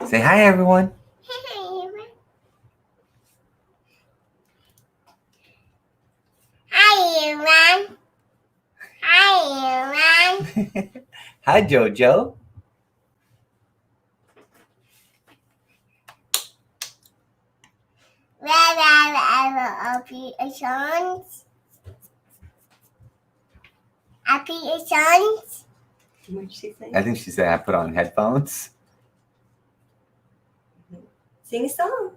Say hi, everyone. Hi, everyone. Hi, everyone. Hi, Jojo. Where are applications? Applications? What did she say? I think she said I put on headphones. Sing a song.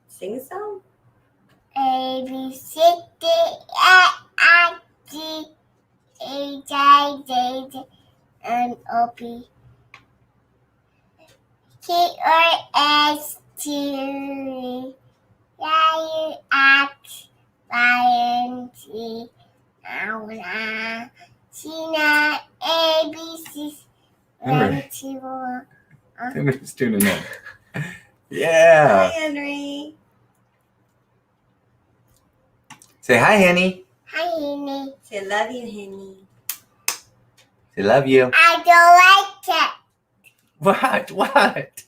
Sing a song. A, B, C, D, E, F, G, H, I, J, K, L, M, N, O, P, Q, R, S, T, U, V, X, Y, and Z. Ahora, China, A, B, C, Henry. 1, 2, Henry's tuning in. Yeah. Hi, Henry. Say hi, Henny. Hi, Henny. Say love you, Henny. Say love you. I don't like it. What?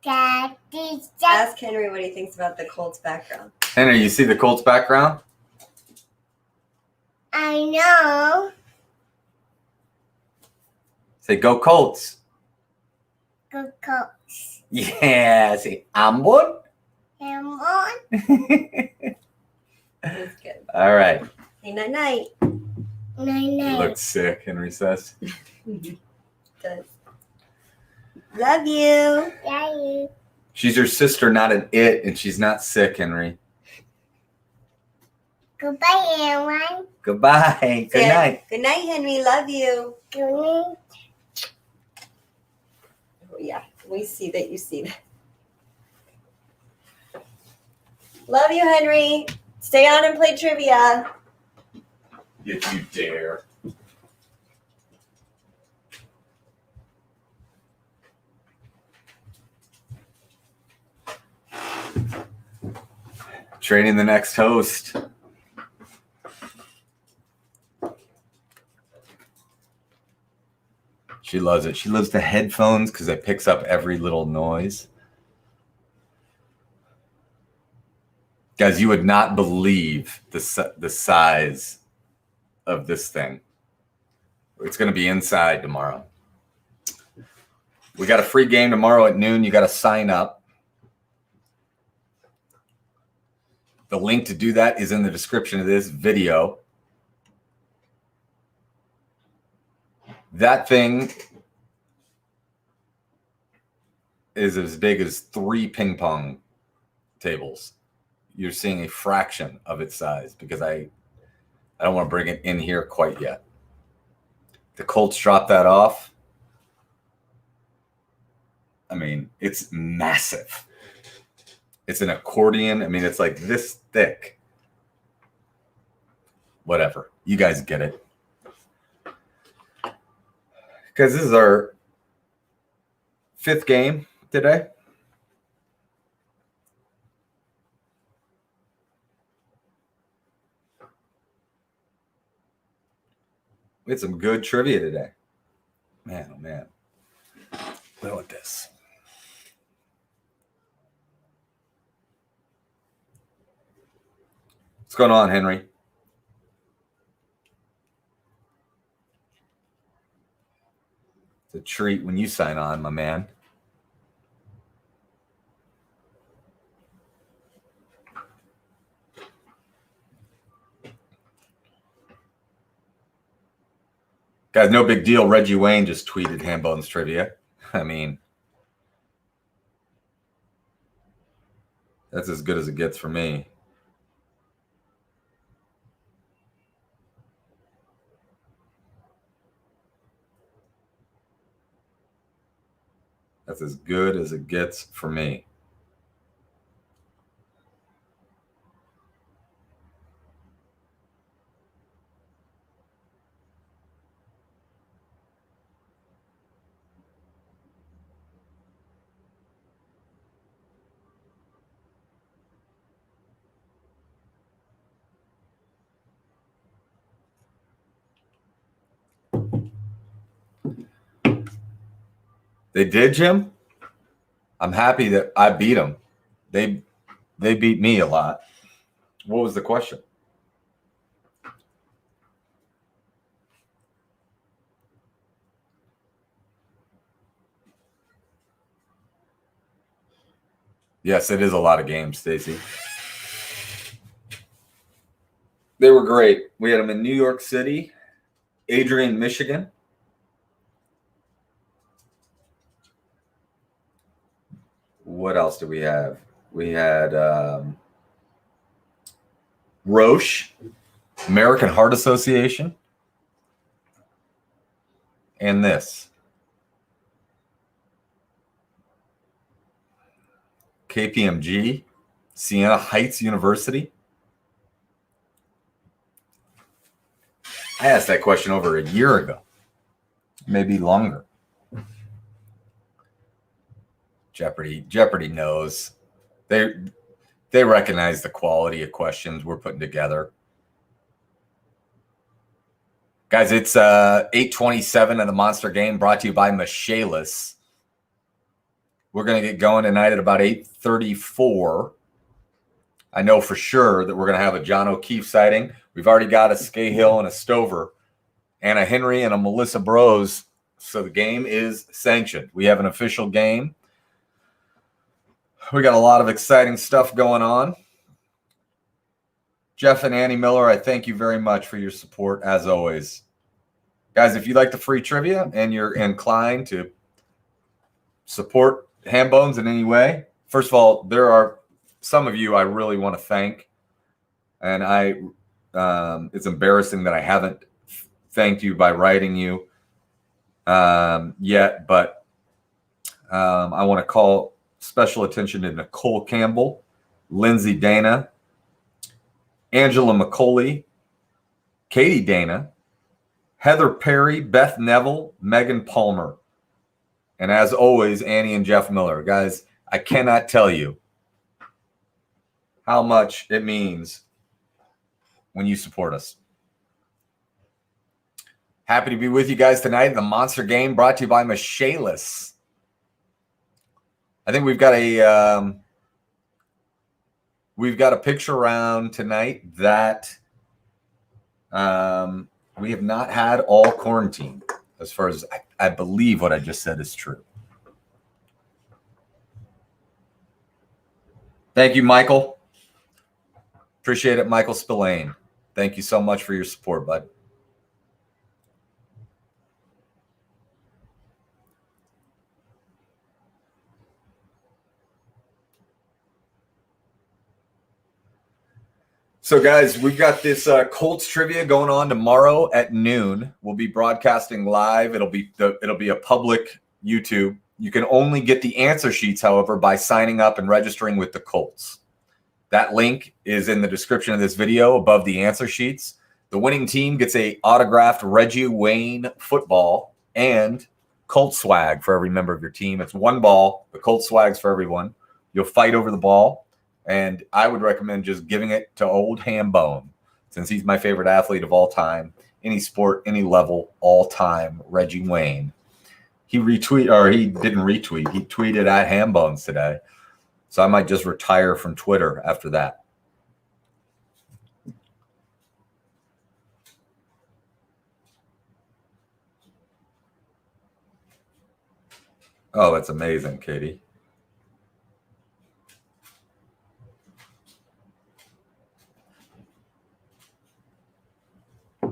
Daddy's just Ask Henry what he thinks about the Colts background. Henry, you see the Colts background? I know. Say go Colts. Go Colts. Yeah. Say Ambon. Come on. That's good. All right. Say night-night. You Night. look sick, Henry says. Does. Love you. Daddy. She's your sister, not an it, and she's not sick, Henry. Goodbye, everyone. Goodbye. Good Say, night. Good night, Henry. Love you. Good night. Oh, yeah, we see that you see that. Love you, Henry. Stay on and play trivia. If you dare. Training the next host. She loves it. She loves the headphones because it picks up every little noise. Guys, you would not believe the size of this thing. It's going to be inside tomorrow. We got a free game tomorrow at noon. You got to sign up. The link to do that is in the description of this video. That thing is as big as 3 ping pong tables. You're seeing a fraction of its size because I don't want to bring it in here quite yet. The Colts dropped that off. I mean, it's massive. It's an accordion. I mean, it's like this thick. Whatever. You guys get it. Because this is our 5th game today. We had some good trivia today. Man, oh man. Look at this. What's going on, Henry? It's a treat when you sign on, my man. Guys, no big deal. Reggie Wayne just tweeted Hambone's trivia. I mean, that's as good as it gets for me. That's as good as it gets for me. They did, Jim? I'm happy that I beat them. They beat me a lot. What was the question? Yes, it is a lot of games, Stacy. They were great. We had them in New York City, Adrian, Michigan. What else did we have? We had Roche, American Heart Association, and this. KPMG, Siena Heights University. I asked that question over a year ago, maybe longer. Jeopardy knows. They recognize the quality of questions we're putting together. Guys, it's 8:27 of the Monster Game, brought to you by Michaelis. We're going to get going tonight at about 8:34. I know for sure that we're going to have a John O'Keefe sighting. We've already got a Scahill and a Stover, and a Henry and a Melissa Brose. So the game is sanctioned. We have an official game. We got a lot of exciting stuff going on. Jeff and Annie Miller, I thank you very much for your support, as always. Guys, if you like the free trivia and you're inclined to support Ham Bones in any way, first of all, there are some of you I really want to thank. And it's embarrassing that I haven't thanked you by writing you yet, but I want to call special attention to Nicole Campbell, Lindsay Dana, Angela McCauley, Katie Dana, Heather Perry, Beth Neville, Megan Palmer, and as always, Annie and Jeff Miller. Guys, I cannot tell you how much it means when you support us. Happy to be with you guys tonight in the Monster Game, brought to you by Michaelis. I think we've got a picture around tonight that we have not had all quarantine, as far as I believe what I just said is true. Thank you, Michael. Appreciate it, Michael Spillane. Thank you so much for your support, bud. So, guys, we've got this Colts Trivia going on tomorrow at noon. We'll be broadcasting live. It'll be a public YouTube. You can only get the answer sheets, however, by signing up and registering with the Colts. That link is in the description of this video above the answer sheets. The winning team gets a autographed Reggie Wayne football and Colts swag for every member of your team. It's one ball. The Colts swag's for everyone. You'll fight over the ball. And I would recommend just giving it to old Ham Bone, since he's my favorite athlete of all time, any sport, any level, all time, Reggie Wayne. He didn't retweet. He tweeted at Ham Bones today. So I might just retire from Twitter after that. Oh, that's amazing, Katie.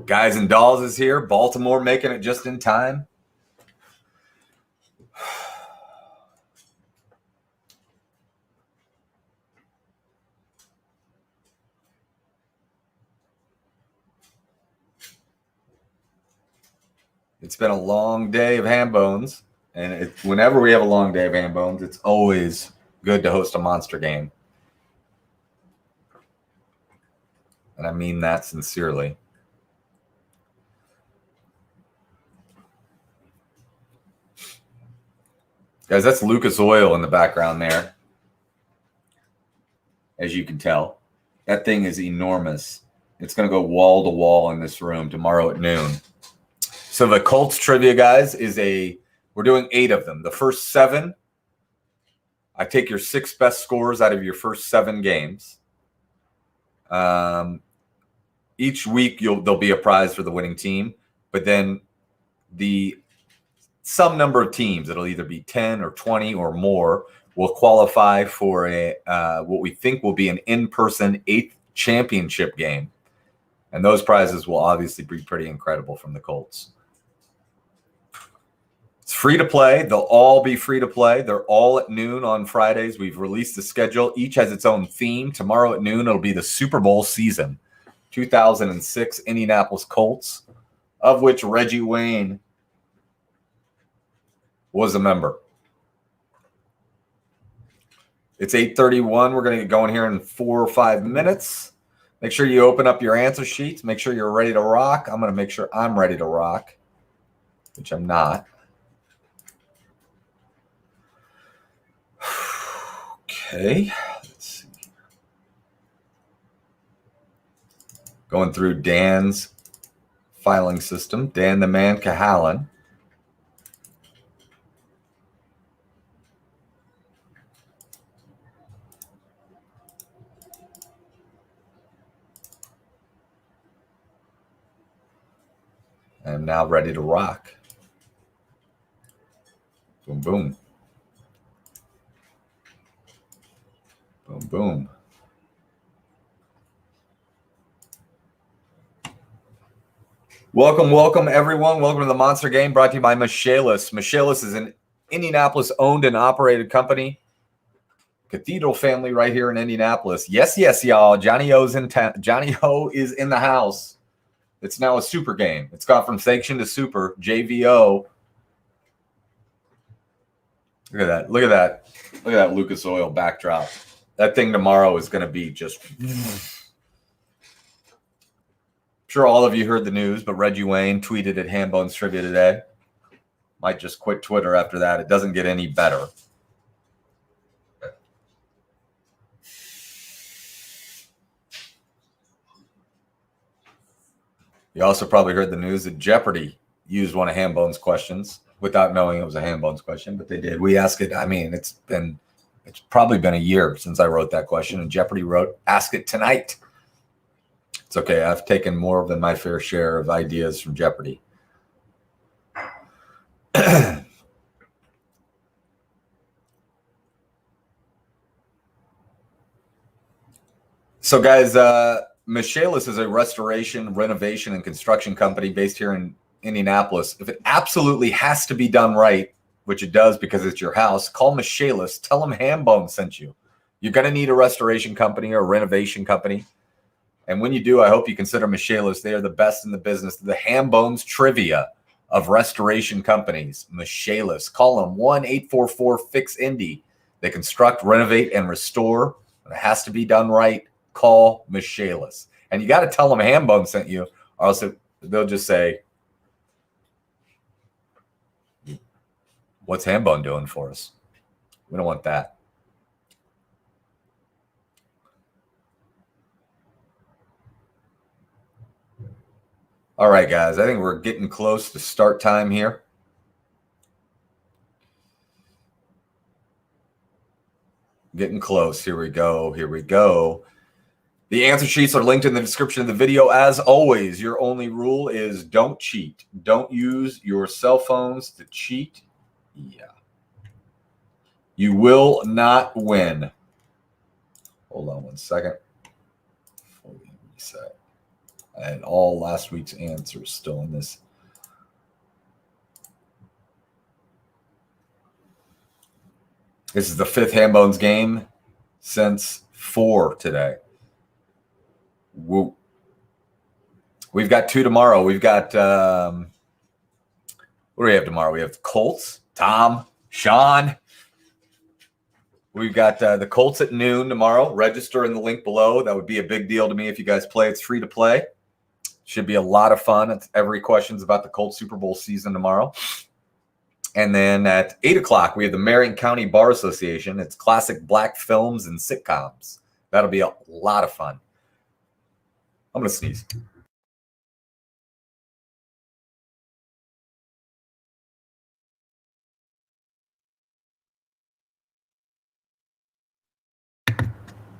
Guys and Dolls is here. Baltimore making it just in time. It's been a long day of Ham Bones. And whenever we have a long day of Ham Bones, it's always good to host a Monster Game. And I mean that sincerely. Guys, that's Lucas Oil in the background there. As you can tell. That thing is enormous. It's going to go wall to wall in this room tomorrow at noon. So the Colts Trivia, guys, is a We're doing 8 of them. The first 7, I take your 6 best scores out of your first 7 games. Each week there'll be a prize for the winning team, but then some number of teams, it'll either be 10 or 20 or more, will qualify for what we think will be an in-person 8th championship game. And those prizes will obviously be pretty incredible from the Colts. It's free to play. They'll all be free to play. They're all at noon on Fridays. We've released the schedule. Each has its own theme. Tomorrow at noon, it'll be the Super Bowl season, 2006 Indianapolis Colts, of which Reggie Wayne was a member. It's 8:31. We're going to get going here in 4 or 5 minutes. Make sure you open up your answer sheets. Make sure you're ready to rock. I'm going to make sure I'm ready to rock, which I'm not. Okay. Let's see. Going through Dan's filing system. Dan the Man Cahalan. I am now ready to rock. Boom, boom. Boom, boom. Welcome, everyone. Welcome to the Monster Game, brought to you by Michaelis. Michaelis is an Indianapolis-owned and operated company. Cathedral family right here in Indianapolis. Yes, y'all. Johnny O's in town. Johnny O is in the house. It's now a super game. It's gone from sanction to super, JVO. Look at that. Look at that. Look at that Lucas Oil backdrop. That thing tomorrow is going to be just... I'm sure all of you heard the news, but Reggie Wayne tweeted at Hambones Trivia today. Might just quit Twitter after that. It doesn't get any better. You also probably heard the news that Jeopardy used one of Hambone's questions without knowing it was a Hambone's question, but they did. We ask it. I mean, it's probably been a year since I wrote that question, and Jeopardy wrote, "Ask it tonight." It's okay. I've taken more than my fair share of ideas from Jeopardy. So, guys, Michaelis is a restoration, renovation, and construction company based here in Indianapolis. If it absolutely has to be done right, which it does because it's your house, call Michaelis. Tell them Hambone sent you. You're going to need a restoration company or a renovation company. And when you do, I hope you consider Michaelis. They are the best in the business. The Hambones Trivia of restoration companies. Michaelis. Call them 1-844-FIX-INDY. They construct, renovate, and restore. It has to be done right. Call Michaelis. And you got to tell them Hambone sent you, or else they'll just say, "What's Hambone doing for us?" We don't want that. All right, guys. I think we're getting close to start time here. Getting close. Here we go. Here we go. The answer sheets are linked in the description of the video. As always, your only rule is don't cheat. Don't use your cell phones to cheat. Yeah. You will not win. Hold on one second. Fully reset. I had all last week's answers still in this. This is the 5th Hambones game since 4 today. Woo. We've got 2 tomorrow. We've got, what do we have tomorrow? We have the Colts, Tom, Sean. We've got the Colts at noon tomorrow. Register in the link below. That would be a big deal to me if you guys play. It's free to play. Should be a lot of fun. It's every question's about the Colts Super Bowl season tomorrow. And then at 8 o'clock, we have the Marion County Bar Association. It's classic black films and sitcoms. That'll be a lot of fun. I'm going to sneeze.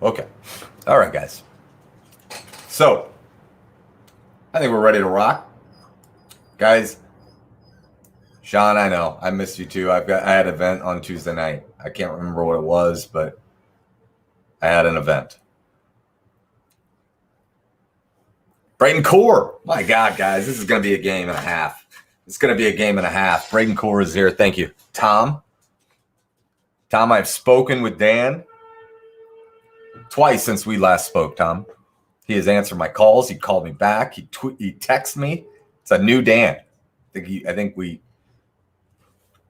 Okay. All right, guys. So, I think we're ready to rock. Guys, Sean, I know. I missed you too. I had an event on Tuesday night. I can't remember what it was, but I had an event. Braden Core. My God, guys, this is going to be a game and a half. It's going to be a game and a half. Braden Core is here. Thank you. Tom, I've spoken with Dan twice since we last spoke, Tom. He has answered my calls. He called me back. He texted me. It's a new Dan. I think we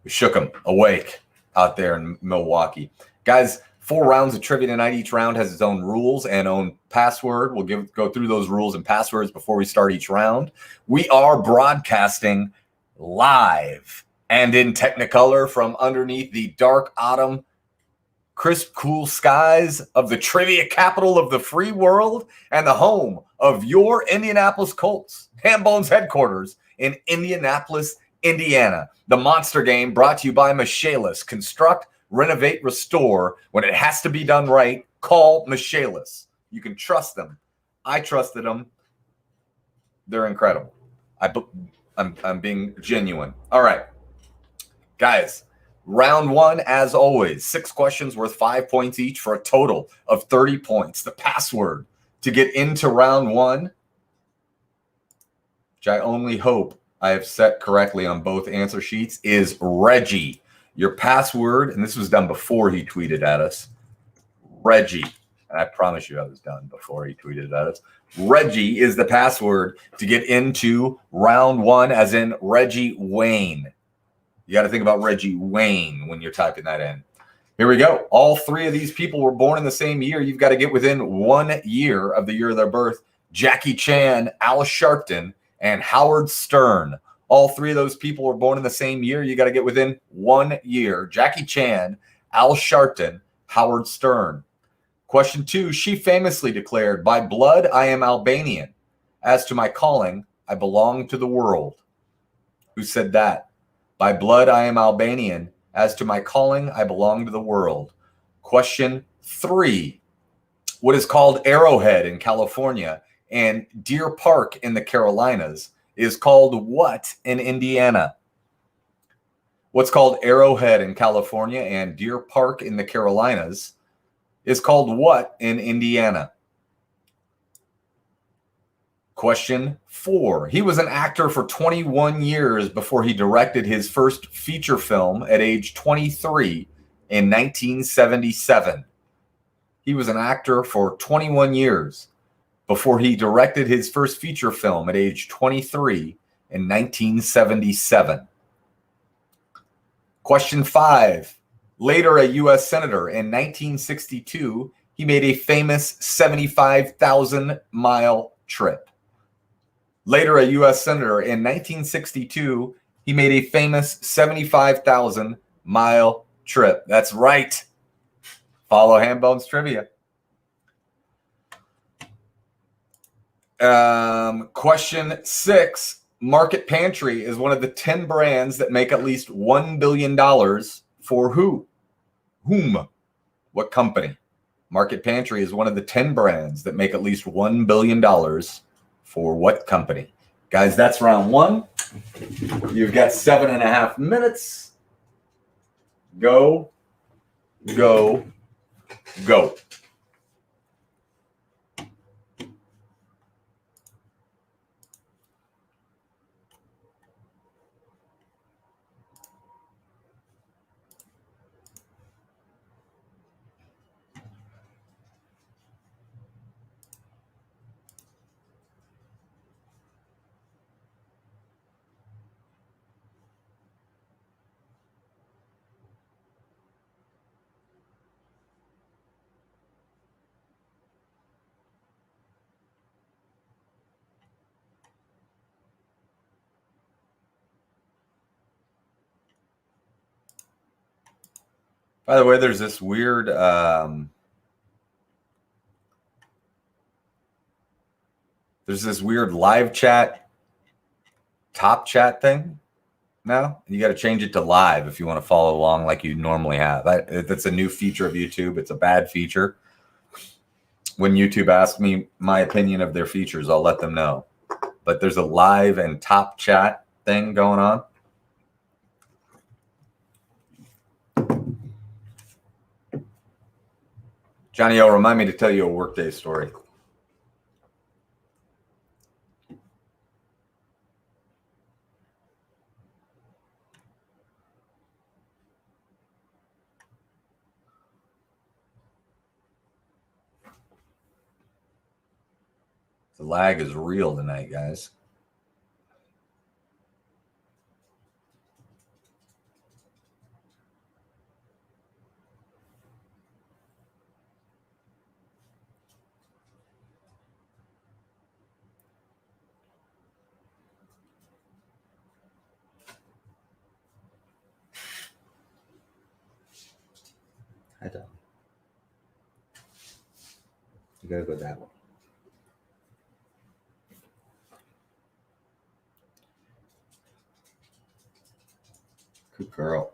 shook him awake out there in Milwaukee. Guys, 4 rounds of trivia tonight. Each round has its own rules and own password. We'll go through those rules and passwords before we start each round. We are broadcasting live and in Technicolor from underneath the dark autumn, crisp, cool skies of the trivia capital of the free world and the home of your Indianapolis Colts, Hambone's headquarters in Indianapolis, Indiana. The Monster Game brought to you by Michaelis. Construct, renovate, restore. When it has to be done right, call Michaelis. You can trust them. I trusted them. They're incredible. I'm being genuine. All right, guys. Round 1, as always, 6 questions worth 5 points each for a total of 30 points. The password to get into round 1, which I only hope I have set correctly on both answer sheets, is Reggie. Your password, and this was done before he tweeted at us, Reggie. And I promise you I was done before he tweeted at us. Reggie is the password to get into round 1, as in Reggie Wayne. You got to think about Reggie Wayne when you're typing that in. Here we go. All 3 of these people were born in the same year. You've got to get within 1 year of the year of their birth. Jackie Chan, Al Sharpton, and Howard Stern. All 3 of those people were born in the same year. You got to get within 1 year. Jackie Chan, Al Sharpton, Howard Stern. Question 2. She famously declared, "By blood, I am Albanian. As to my calling, I belong to the world." Who said that? By blood, I am Albanian. As to my calling, I belong to the world. Question 3. What is called Arrowhead in California and Deer Park in the Carolinas is called what in Indiana? What's called Arrowhead in California and Deer Park in the Carolinas is called what in Indiana? Question 4. He was an actor for 21 years before he directed his first feature film at age 23 in 1977. He was an actor for 21 years before he directed his first feature film at age 23 in 1977. Question 5. Later a U.S. Senator in 1962, he made a famous 75,000-mile trip. Later, a U.S. Senator in 1962, he made a famous 75,000-mile trip. That's right. Follow Hambone's Trivia. Question 6. Market Pantry is one of the 10 brands that make at least $1 billion for who? Whom? What company? Market Pantry is one of the 10 brands that make at least $1 billion for what company? Guys, that's round 1. You've got 7.5 minutes. Go, go, go. By the way, there's this weird live chat, top chat thing now. You got to change it to live if you want to follow along like you normally have. That's a new feature of YouTube. It's a bad feature. When YouTube asks me my opinion of their features, I'll let them know. But there's a live and top chat thing going on. Johnny O, remind me to tell you a workday story. The lag is real tonight, guys. I don't. You gotta go that way. Good girl.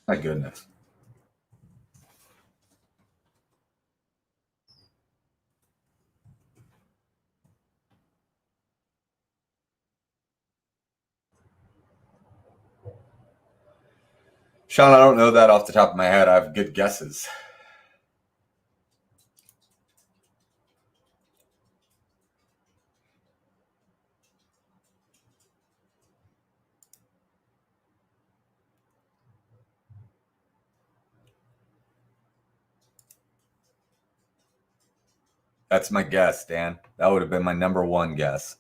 My goodness. Sean, I don't know that off the top of my head. I have good guesses. That's my guess, Dan. That would have been my number one guess.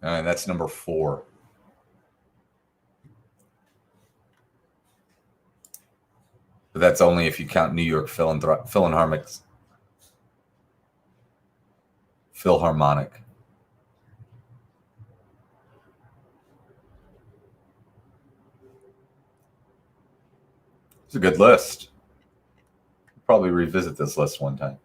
All right, that's number 4. But that's only if you count New York Philharmonic. It's a good list. Probably revisit this list one time.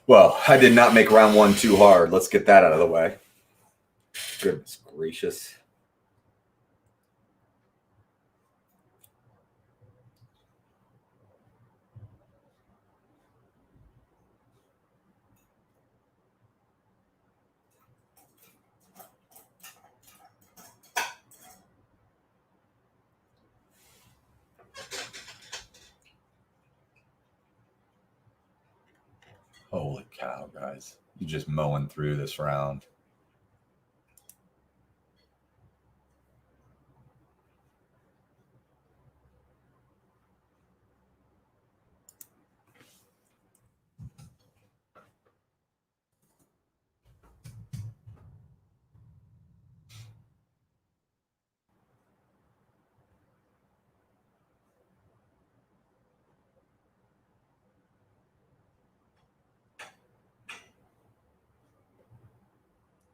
Well, I did not make round 1 too hard. Let's get that out of the way. Goodness gracious. Holy cow, guys. You're just mowing through this round.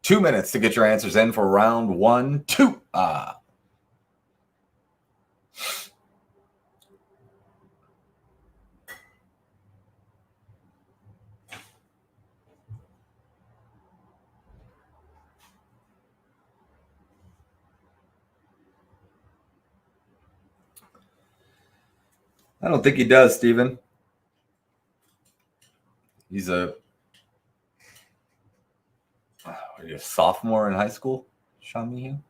Two minutes to get your answers in for round 1, 2. I don't think he does, Steven. He's a sophomore in high school, Sean Meehan.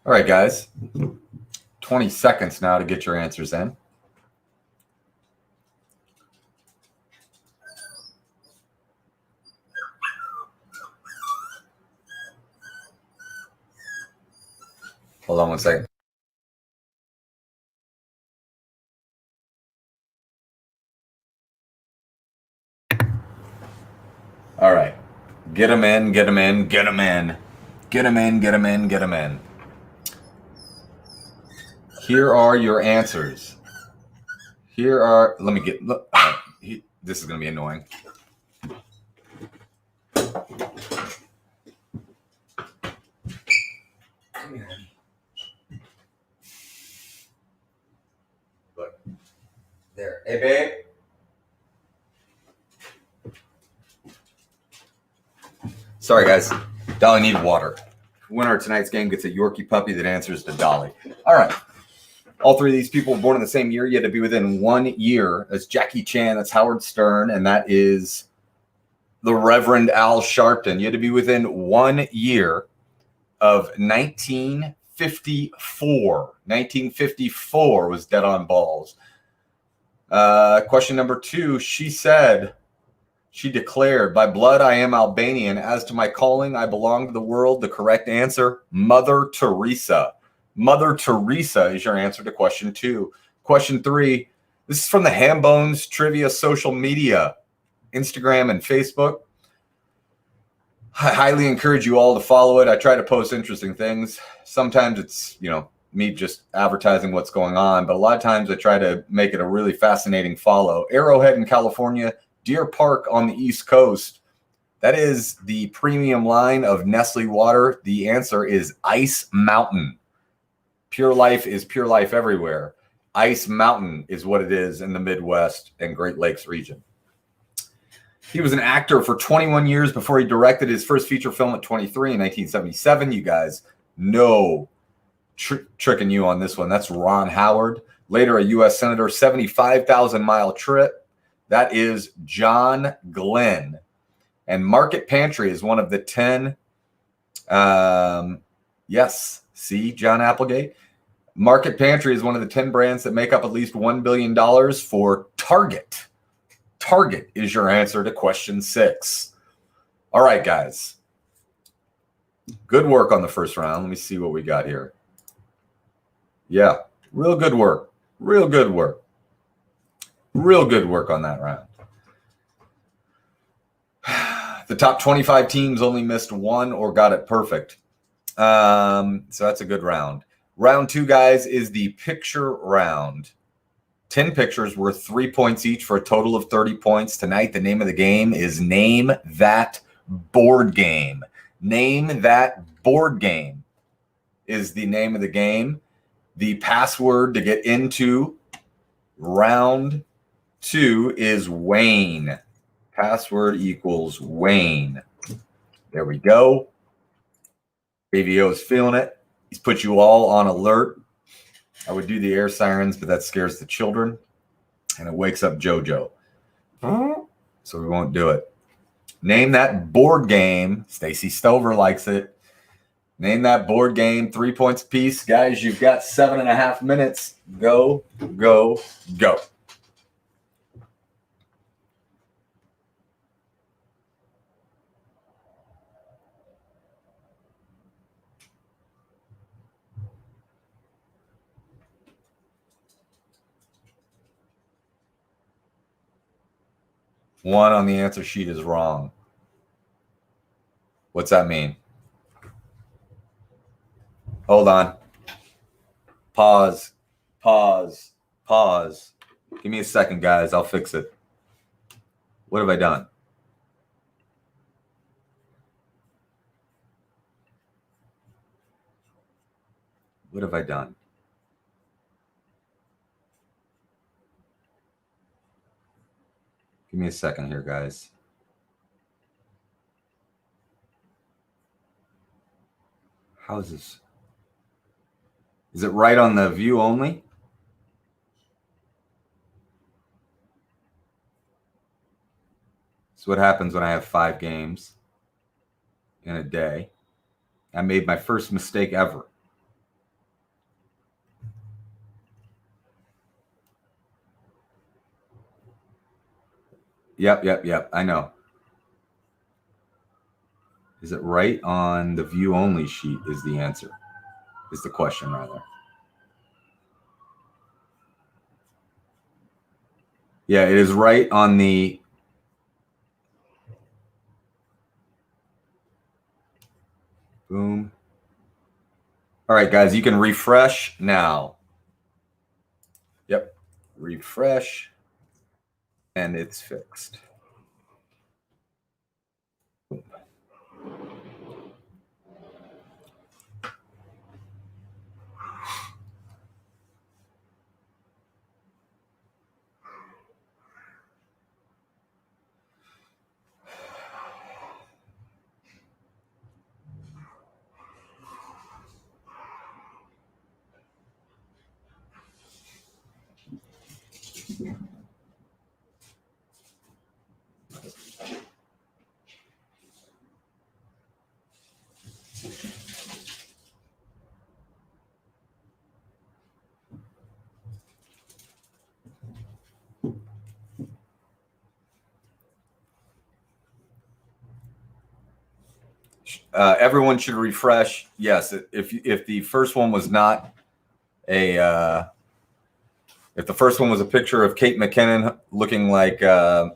All right, guys. 20 seconds now to get your answers in. Hold on one second. All right. Get them in, get them in, get them in. Get them in, get them in, get them in. Here are your answers. Here are, let me get, look, this is going to be annoying. Look. There. Hey, babe. Sorry, guys. Dolly needed water. Winner of tonight's game gets a Yorkie puppy that answers to Dolly. All right. All three of these people were born in the same year. You had to be within 1 year. That's Jackie Chan. That's Howard Stern. And that is the Reverend Al Sharpton. You had to be within 1 year of 1954. 1954 was dead on balls. Question number 2. She declared, by blood I am Albanian. As to my calling, I belong to the world. The correct answer, Mother Teresa. Mother Teresa is your answer to question 2. Question 3, this is from the Hambones Trivia social media, Instagram and Facebook. I highly encourage you all to follow it. I try to post interesting things. Sometimes it's, me just advertising what's going on, but a lot of times I try to make it a really fascinating follow. Arrowhead in California, Deer Park on the East Coast. That is the premium line of Nestle water. The answer is Ice Mountain. Pure Life is Pure Life everywhere. Ice Mountain is what it is in the Midwest and Great Lakes region. He was an actor for 21 years before he directed his first feature film at 23 in 1977. You guys know tricking you on this one. That's Ron Howard. Later a U.S. Senator, 75,000-mile trip. That is John Glenn. And Market Pantry is one of the 10. Yes, see, John Applegate. Market Pantry is one of the 10 brands that make up at least $1 billion for Target. Target is your answer to question 6. All right, guys. Good work on the first round. Let me see what we got here. Yeah, real good work. Real good work. Real good work on that round. The top 25 teams only missed 1 or got it perfect. So that's a good round. Round 2, guys, is the picture round. 10 pictures worth 3 points each for a total of 30 points. Tonight, the name of the game is Name That Board Game. Name That Board Game is the name of the game. The password to get into round 2 is Wayne. Password equals Wayne. There we go. AVO is feeling it. He's put you all on alert. I would do the air sirens, but that scares the children. And it wakes up JoJo. So we won't do it. Name that board game. Stacy Stover likes it. Name that board game. 3 points apiece. Guys, you've got 7.5 minutes. Go, go, go. 1 on the answer sheet is wrong. What's that mean? Hold on. Pause. Give me a second, guys. I'll fix it. What have I done? What have I done? Give me a second here, guys. How is this? Is it right on the view only? So what happens when I have 5 games in a day? I made my first mistake ever. Yep. I know. Is it right on the view only sheet is the answer. Is the question, rather. Yeah, it is right on the boom. All right, guys, you can refresh now. Yep, refresh, and it's fixed. Everyone should refresh. Yes, if the first one was not if the first one was a picture of Kate McKinnon looking like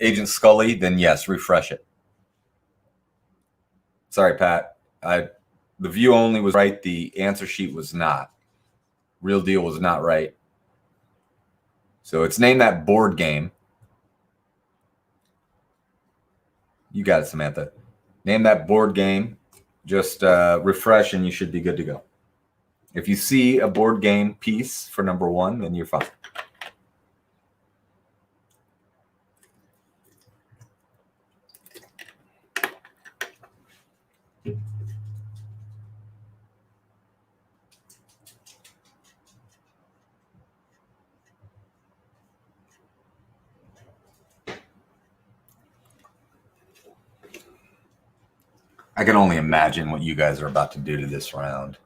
Agent Scully, then yes, refresh it. Sorry, Pat. The view only was right. The answer sheet was not. Real deal was not right. So it's named that board game. You got it, Samantha. Name that board game. Just refresh and you should be good to go. If you see a board game piece for number 1, then you're fine. I can only imagine what you guys are about to do to this round.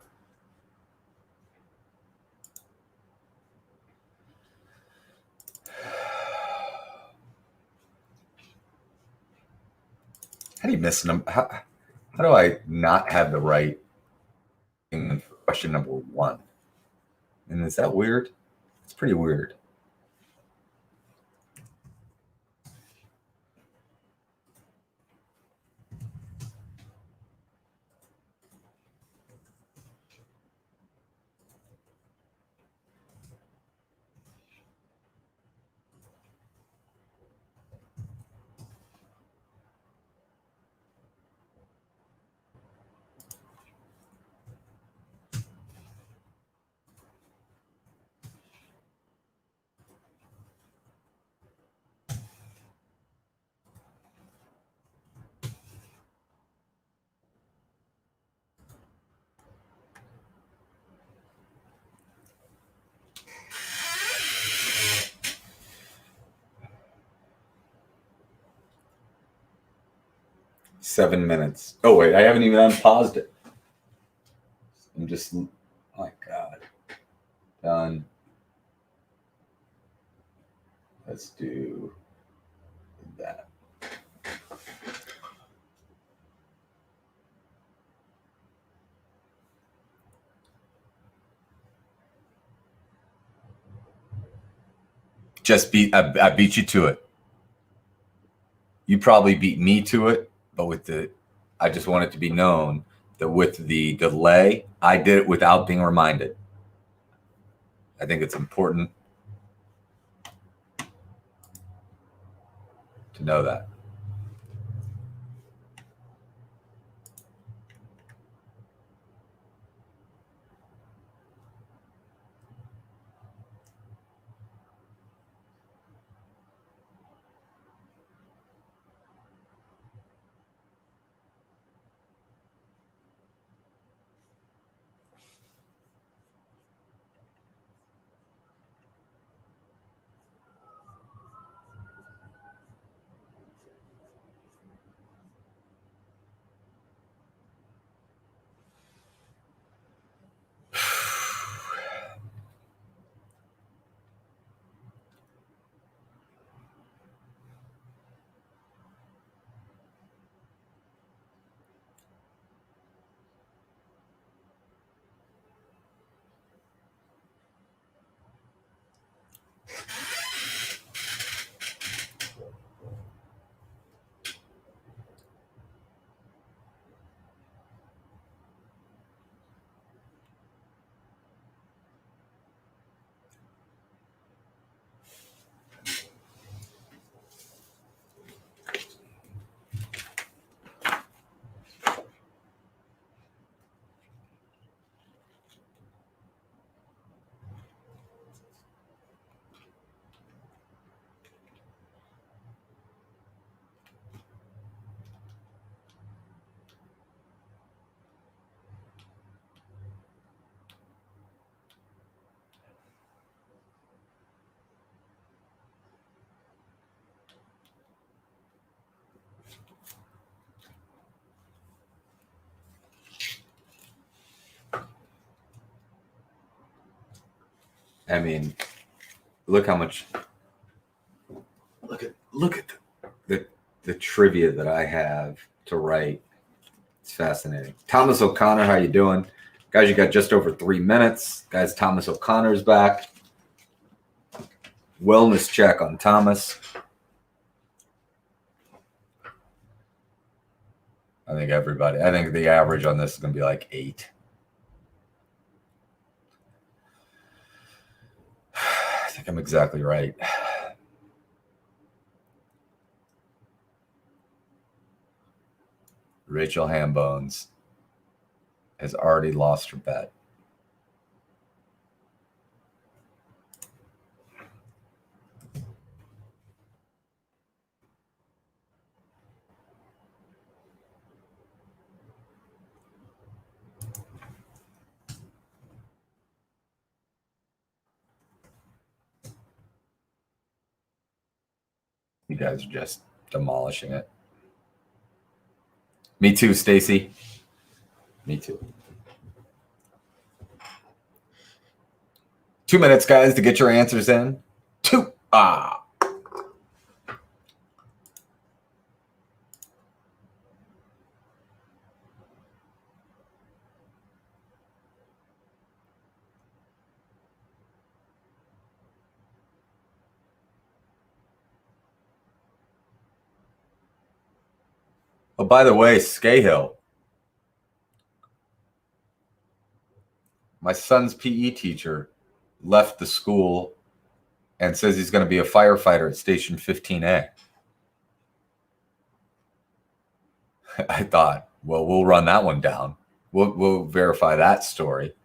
How do you miss them? How do I not have the right thing for question number 1? And is that weird? It's pretty weird. Seven minutes. Oh, wait, I haven't even unpaused it. I'm just, oh my God. Done. Let's do that. I beat you to it. You probably beat me to it, but I just want it to be known that with the delay, I did it without being reminded. I think it's important to know that. I mean, look how much. Look at the trivia that I have to write. It's fascinating. Thomas O'Connor, how you doing? Guys, you got just over 3 minutes. Guys, Thomas O'Connor's back. Wellness check on Thomas. I think the average on this is going to be like 8. I think I'm exactly right. Rachel Hambones has already lost her bet. You guys are just demolishing it. Me too, Stacy. Me too. 2 minutes, guys, to get your answers in. 2. Oh, by the way, Scahill, my son's PE teacher left the school and says he's going to be a firefighter at Station 15A. I thought, well, we'll run that one down. We'll verify that story.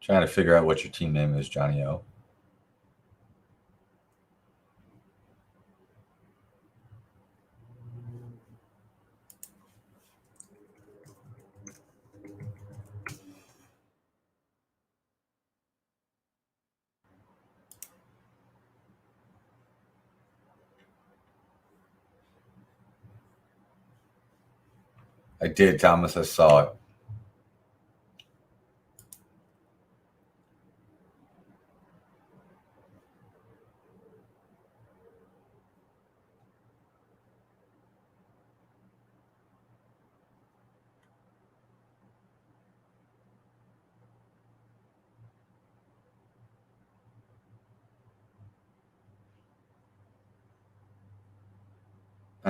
Trying to figure out what your team name is, Johnny O. I did, Thomas. I saw it.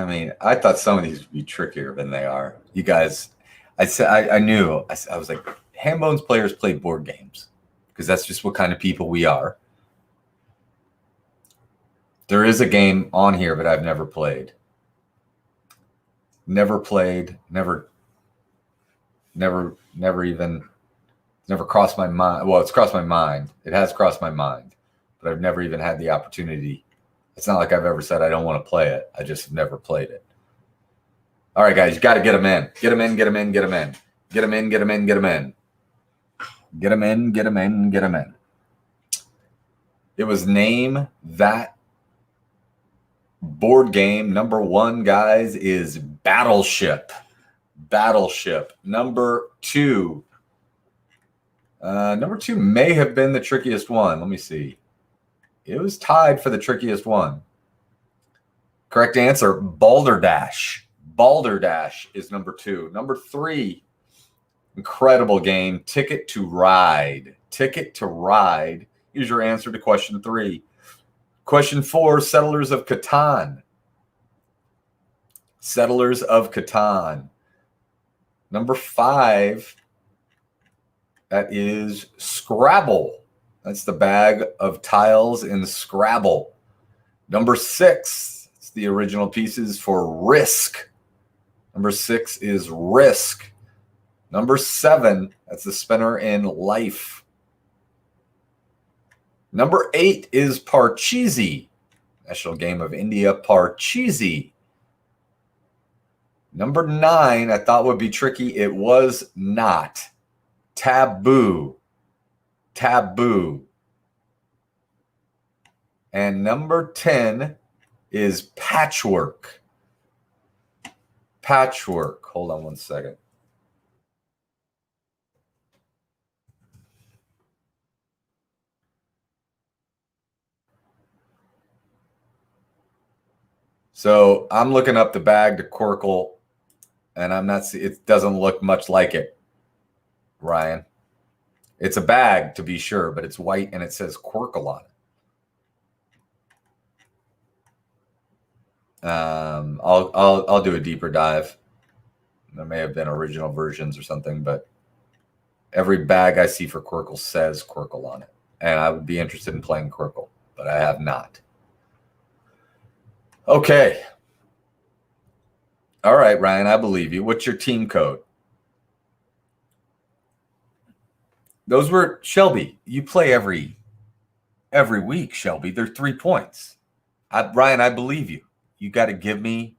I mean, I thought some of these would be trickier than they are. You guys, I knew. I was like, Hambones players play board games because that's just what kind of people we are. There is a game on here, but I've never played. Never played. Never crossed my mind. Well, it's crossed my mind. It has crossed my mind, but I've never even had the opportunity. It's not like I've ever said I don't want to play it. I just never played it. All right, guys, you got to get them in. Get them in, get them in, get them in. Get them in, get them in, get them in. Get them in, get them in, get them in. It was Name That board game. Number 1, guys, is Battleship. Battleship. Number 2. Number 2 may have been the trickiest one. Let me see. It was tied for the trickiest one. Correct answer, Balderdash. Balderdash is number 2. Number 3, incredible game, Ticket to Ride. Ticket to Ride is your answer to question 3. Question 4, Settlers of Catan. Settlers of Catan. Number 5, that is Scrabble. That's the bag of tiles in Scrabble. Number 6, it's the original pieces for Risk. Number 6 is Risk. Number 7, that's the spinner in Life. Number 8 is Parcheesi. National game of India, Parcheesi. Number 9, I thought would be tricky. It was not. Taboo. Taboo. And number 10 is Patchwork. Patchwork. Hold on one second. So I'm looking up the bag to Quirkle, and I'm not. It doesn't look much like it, Ryan. It's a bag to be sure, but it's white and it says Quirkle on it. I'll do a deeper dive. There may have been original versions or something, but every bag I see for Quirkle says Quirkle on it, and I would be interested in playing Quirkle, but I have not. Okay. All right, Ryan, I believe you. What's your team code? Those were Shelby. You play every week, Shelby. They're 3 points. Ryan, I believe you. You got to give me.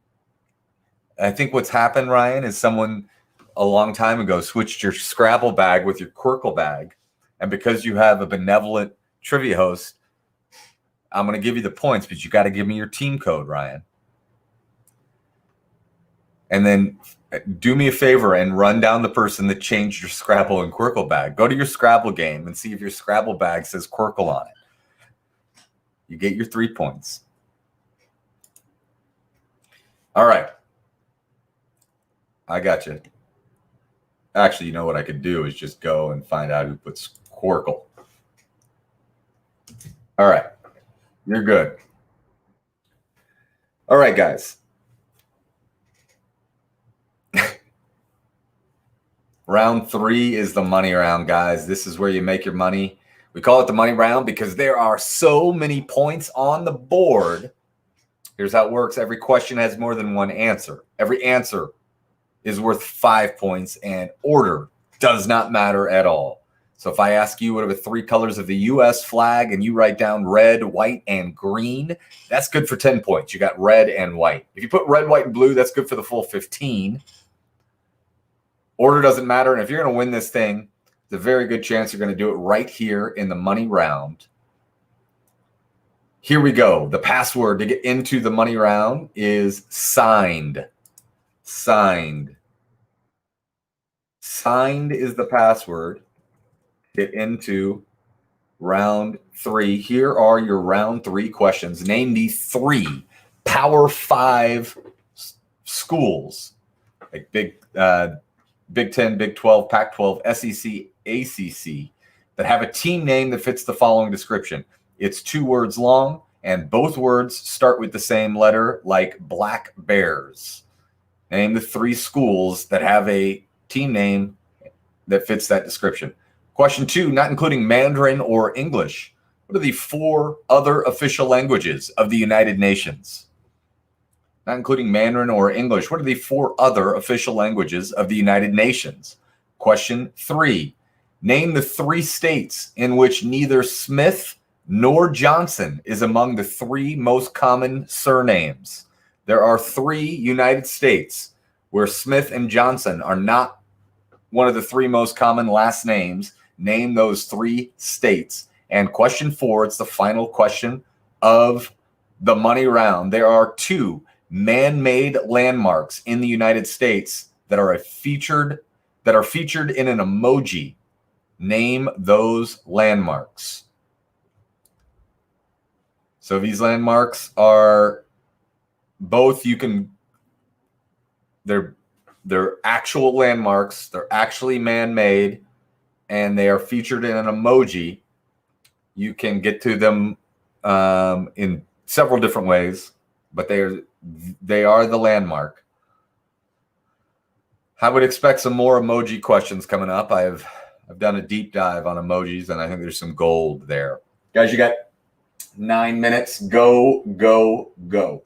I think what's happened, Ryan, is someone a long time ago switched your Scrabble bag with your Quirkle bag, and because you have a benevolent trivia host, I'm going to give you the points, but you got to give me your team code, Ryan. And then do me a favor and run down the person that changed your Scrabble and Quirkle bag. Go to your Scrabble game and see if your Scrabble bag says Quirkle on it. You get your 3 points. All right. I got you. Actually, you know what I could do is just go and find out who puts Quirkle. All right. You're good. All right, guys. Round 3 is the money round, guys. This is where you make your money. We call it the money round because there are so many points on the board. Here's how it works. Every question has more than one answer. Every answer is worth 5 points, and order does not matter at all. So if I ask you what are the 3 colors of the U.S. flag and you write down red, white, and green, that's good for 10 points. You got red and white. If you put red, white, and blue, that's good for the full 15. Order doesn't matter. And if you're going to win this thing, there's a very good chance you're going to do it right here in the money round. Here we go. The password to get into the money round is signed. Signed. Signed is the password. Get into round 3. Here are your round 3 questions. Name the 3 Power 5 schools, like Big 10, Big 12, Pac-12, SEC, ACC, that have a team name that fits the following description. It's 2 words long. and both words start with the same letter, like Black Bears. Name the 3 schools that have a team name that fits that description. Question 2, not including Mandarin or English, what are the 4 other official languages of the United Nations? Not including Mandarin or English, what are the 4 other official languages of the United Nations? Question 3, name the 3 states in which neither Smith nor Johnson is among the 3 most common surnames. There are 3 United States where Smith and Johnson are not one of the 3 most common last names. Name those 3 states. And question 4, it's the final question of the money round. There are 2 man-made landmarks in the United States that are featured in an emoji. Name those landmarks. So these landmarks are both, they're actual landmarks, they're actually man-made, and they are featured in an emoji. You can get to them in several different ways, but they are the landmark. I would expect some more emoji questions coming up. I've done a deep dive on emojis, and I think there's some gold there. Guys, you got 9 minutes. Go, go, go.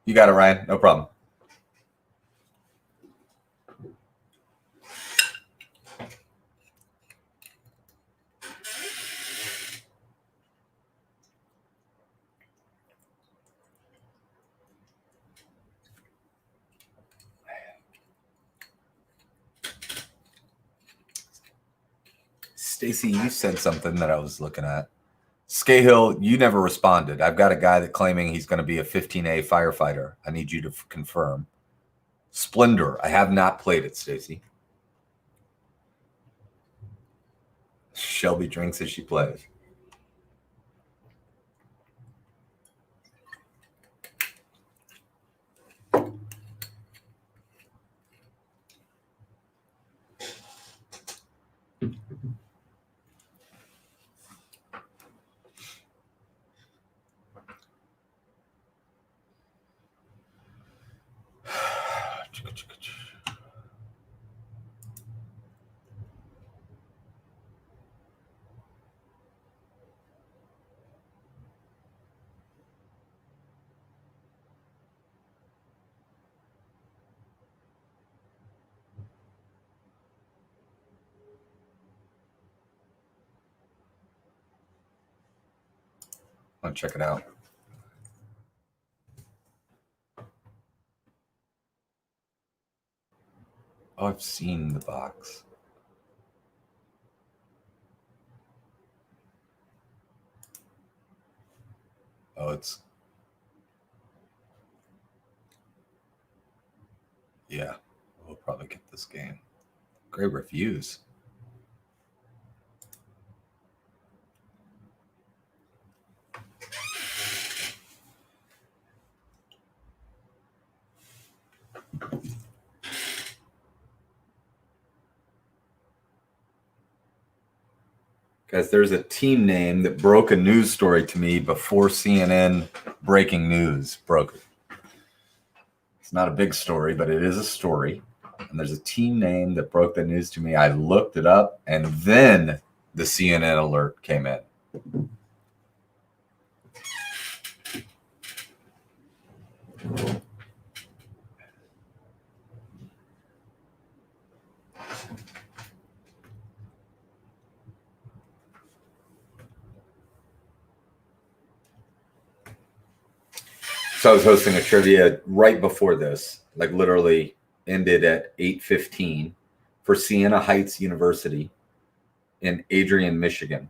You got it, Ryan. No problem. Stacy, you said something that I was looking at. Scahill, you never responded. I've got a guy that claiming he's going to be a 15A firefighter. I need you to confirm. Splendor, I have not played it, Stacy. Shelby drinks as she plays. I'll check it out. Oh, I've seen the box. Oh, it's... Yeah, we'll probably get this game. Great reviews. Guys, there's a team name that broke a news story to me before CNN breaking news broke it. It's not a big story, but it is a story. And there's a team name that broke the news to me. I looked it up, and then the CNN alert came in. So I was hosting a trivia right before this, like literally ended at 8:15 for Siena Heights University in Adrian, Michigan.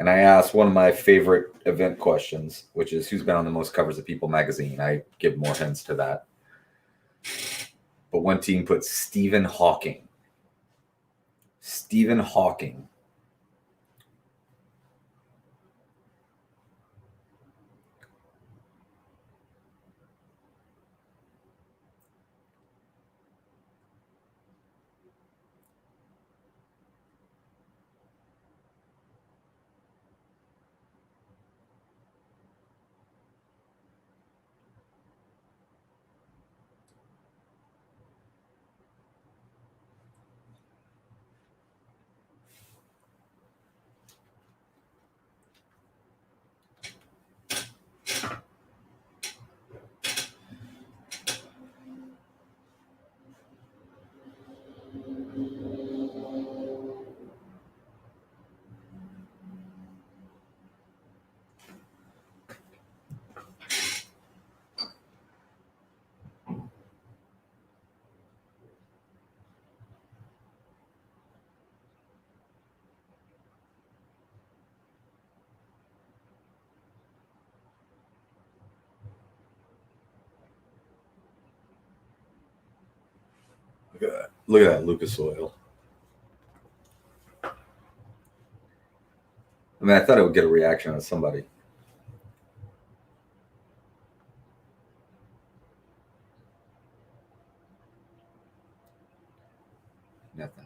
And I asked one of my favorite event questions, which is who's been on the most covers of People magazine. I give more hints to that. But one team put Stephen Hawking. Stephen Hawking. Look at that Lucas Oil. I mean, I thought it would get a reaction out of somebody. Nothing.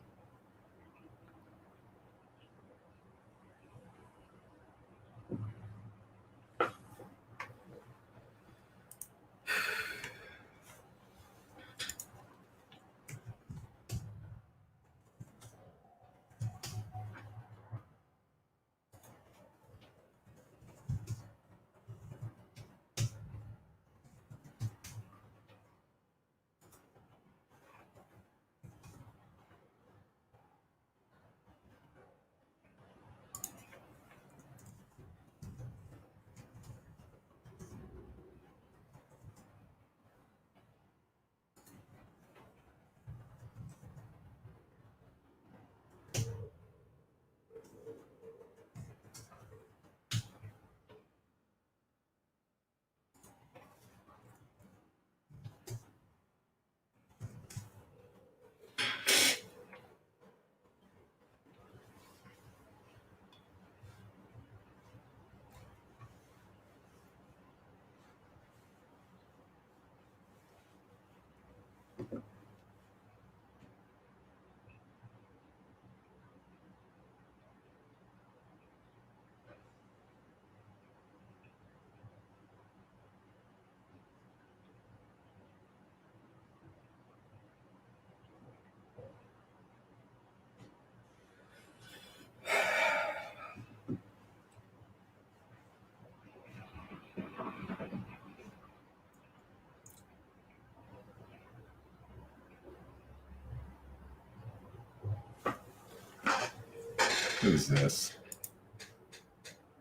Who's this?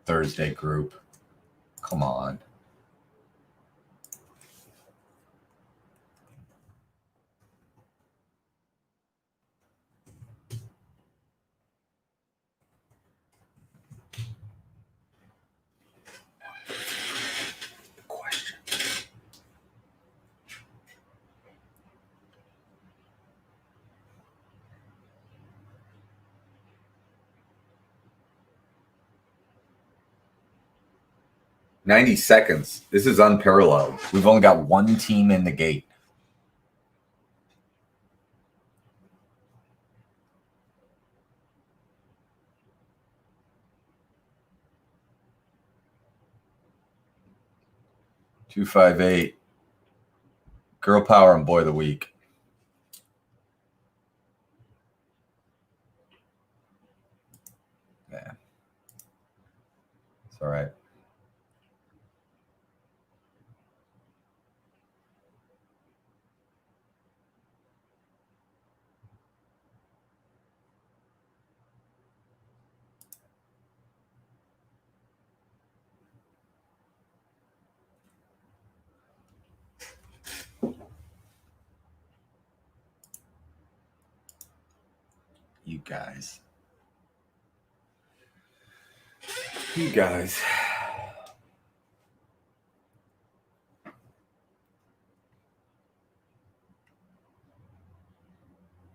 Thursday group. Come on. The question. "90 seconds. This is unparalleled. We've only got one team in the gate." "258. Girl power and boy of the week." Yeah. It's all right. You guys. You guys.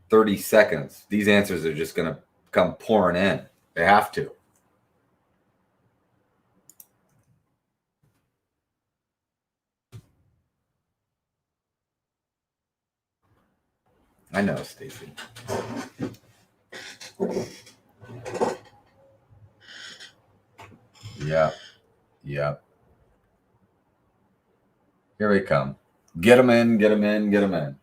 "30 seconds. These answers are just going to come pouring in. They have to. I know, Stacy. Yeah. Yeah. Here we come. Get them in, get them in, get them in.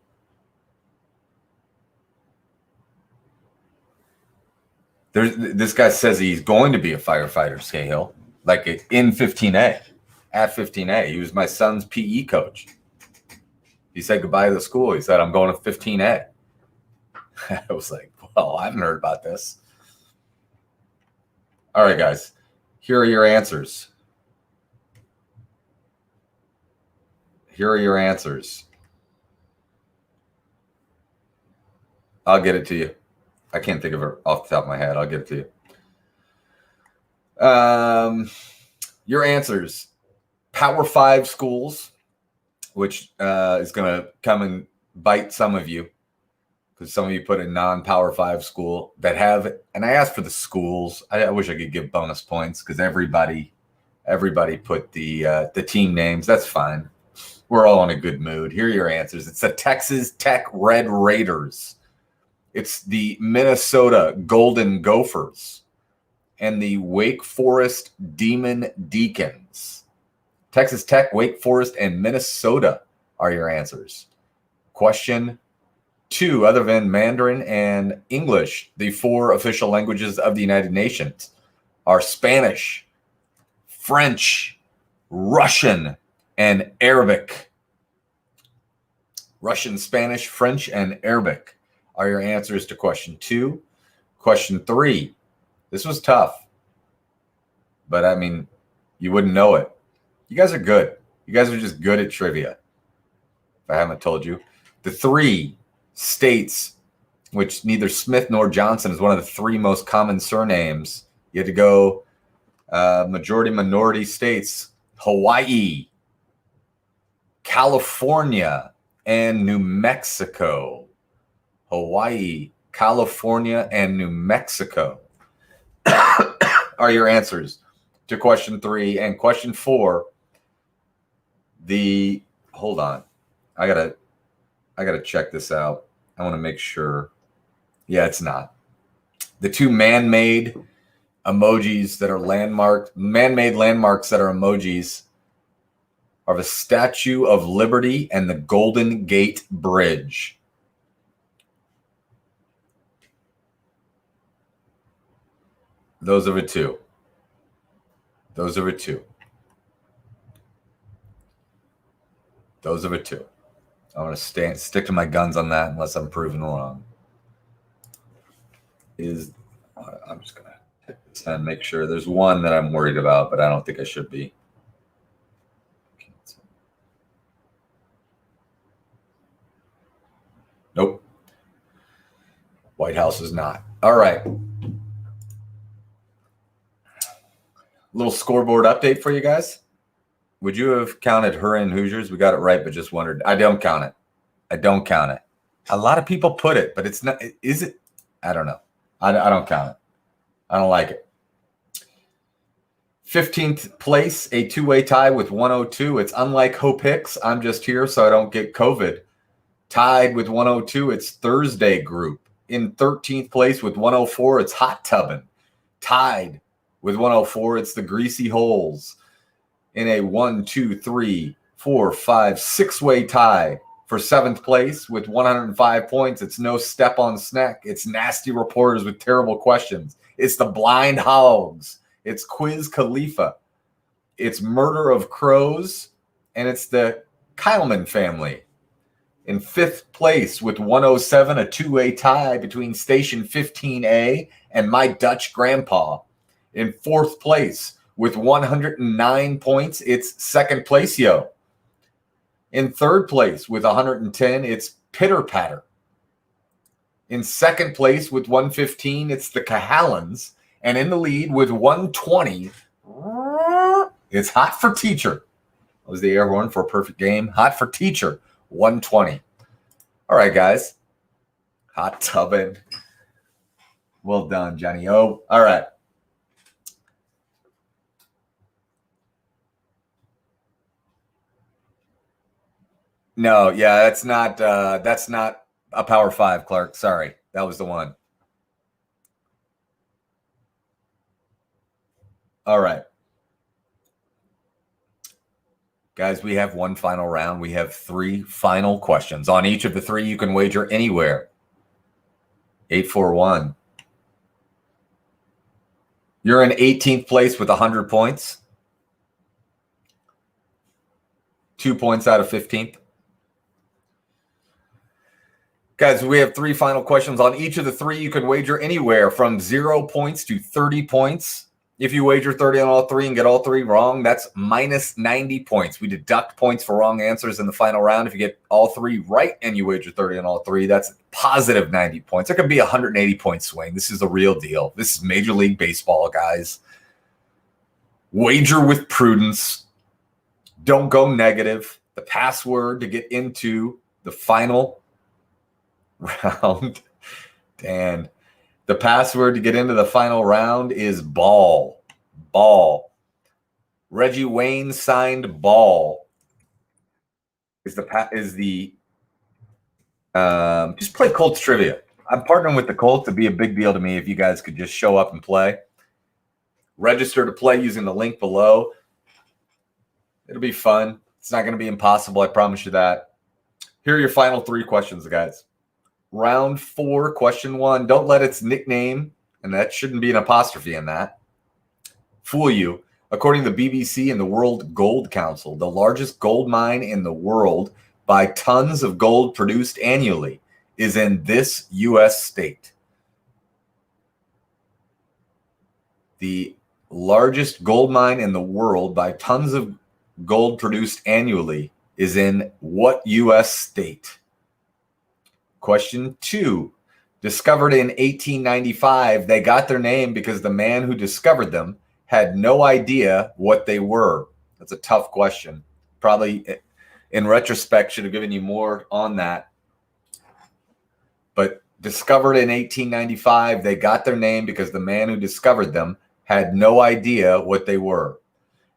This guy says he's going to be a firefighter, Scahill, like in 15A, at 15A. He was my son's PE coach. He said goodbye to the school. He said, "I'm going to 15A." I was like, well, I haven't heard about this. All right, guys, here are your answers. Here are your answers. I'll get it to you. I can't think of it off the top of my head. I'll get it to you. Your answers: Power 5 schools, which is going to come and bite some of you, because some of you put a non-Power 5 school that have, and I asked for the schools. I wish I could give bonus points because everybody put the team names. That's fine. We're all in a good mood. Here are your answers. It's the Texas Tech Red Raiders. It's the Minnesota Golden Gophers and the Wake Forest Demon Deacons. Texas Tech, Wake Forest, and Minnesota are your answers. Question 2, other than Mandarin and English, the 4 official languages of the United Nations are Spanish, French, Russian, and Arabic. Russian, Spanish, French, and Arabic are your answers to question 2. Question 3. This was tough, but I mean, you wouldn't know it. You guys are good. You guys are just good at trivia. If I haven't told you. The 3 states, which neither Smith nor Johnson is one of the 3 most common surnames. You had to go majority minority states: Hawaii, California, and New Mexico. Hawaii, California, and New Mexico are your answers to question 3. And question 4, hold on. I gotta check this out. I want to make sure. Yeah, it's not. The 2 man-made emojis that are man-made landmarks that are emojis are the Statue of Liberty and the Golden Gate Bridge. Those are the 2. Those are the 2. Those are the 2. I'm going to stick to my guns on that unless I'm proven wrong. I'm just going to hit this and make sure. There's one that I'm worried about, but I don't think I should be. Nope. White House is not. All right. Little scoreboard update for you guys. Would you have counted her in Hoosiers? We got it right, but just wondered. I don't count it. I don't count it. A lot of people put it, but it's not. Is it? I don't know. I don't count it. I don't like it. 15th place, a 2-way tie with 102. It's unlike Hope Hicks. I'm just here so I don't get COVID. Tied with 102, it's Thursday Group. In 13th place with 104, it's Hot Tubbin. Tied with 104, it's the Greasy Holes. In a 1, 2, 3, 4, 5, 6-way tie for 7th place with 105 points, it's No Step on Snack. It's Nasty Reporters with Terrible Questions. It's the Blind Hogs. It's Quiz Khalifa. It's Murder of Crows. And it's the Kyleman family. In 5th place with 107, a 2-way tie between Station 15A and My Dutch Grandpa. In 4th place with 109 points, it's Second Place Yo. In 3rd place with 110, it's Pitter Patter. In 2nd place with 115, it's the Cahallans. And in the lead with 120, It's hot for teacher. That was the air horn for a perfect game. Hot for teacher, 120. All right, guys. Hot tubbing. Well done, Johnny O. All right. No, yeah, that's not a Power 5, Clark. Sorry. That was the one. All right. Guys, we have one final round. We have 3 final questions. On each of the 3, you can wager anywhere. 841. You're in 18th place with 100 points. 2 points out of 15th. Guys, we have 3 final questions. On each of the 3, you can wager anywhere from 0 points to 30 points. If you wager 30 on all 3 and get all 3 wrong, that's minus 90 points. We deduct points for wrong answers in the final round. If you get all 3 right and you wager 30 on all 3, that's positive 90 points. It could be a 180-point swing. This is the real deal. This is Major League Baseball, guys. Wager with prudence. Don't go negative. The password to get into the final round, Dan. The password to get into the final round is ball. Ball. Reggie Wayne signed ball. Just play Colts Trivia. I'm partnering with the Colts. It'd be a big deal to me if you guys could just show up and play. Register to play using the link below. It'll be fun. It's not going to be impossible. I promise you that. Here are your final 3 questions, guys. Round 4, question 1. Don't let its nickname, and that shouldn't be an apostrophe in that, fool you. According to the BBC and the World Gold Council, the largest gold mine in the world by tons of gold produced annually is in this U.S. state. The largest gold mine in the world by tons of gold produced annually is in what U.S. state? Question 2, discovered in 1895, they got their name because the man who discovered them had no idea what they were. That's a tough question. Probably, in retrospect, should have given you more on that. But discovered in 1895, they got their name because the man who discovered them had no idea what they were.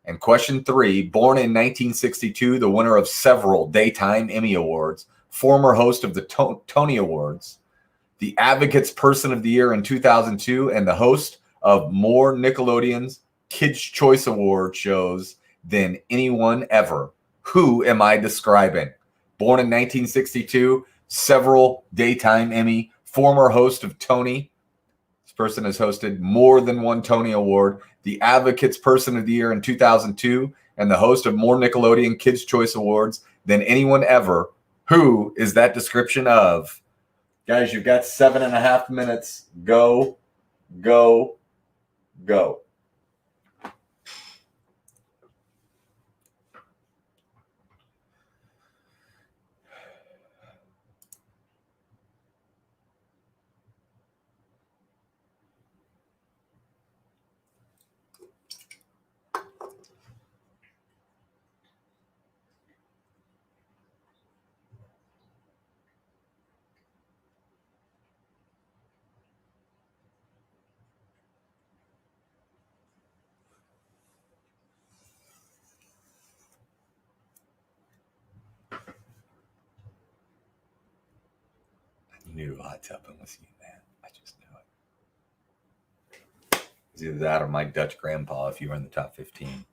And question 3, born in 1962, the winner of several Daytime Emmy Awards, former host of the Tony Awards, the Advocates Person of the Year in 2002, and the host of more Nickelodeon's Kids' Choice Award shows than anyone ever. Who am I describing? Born in 1962, several Daytime Emmy, former host of Tony. This person has hosted more than one Tony Award, the Advocates Person of the Year in 2002, and the host of more Nickelodeon Kids' Choice Awards than anyone ever. Who is that description of? Guys, you've got 7.5 minutes. Go, go, go. Knew hot tubbing was you, man. I just knew it. It's either that or my Dutch grandpa if you were in the top 15.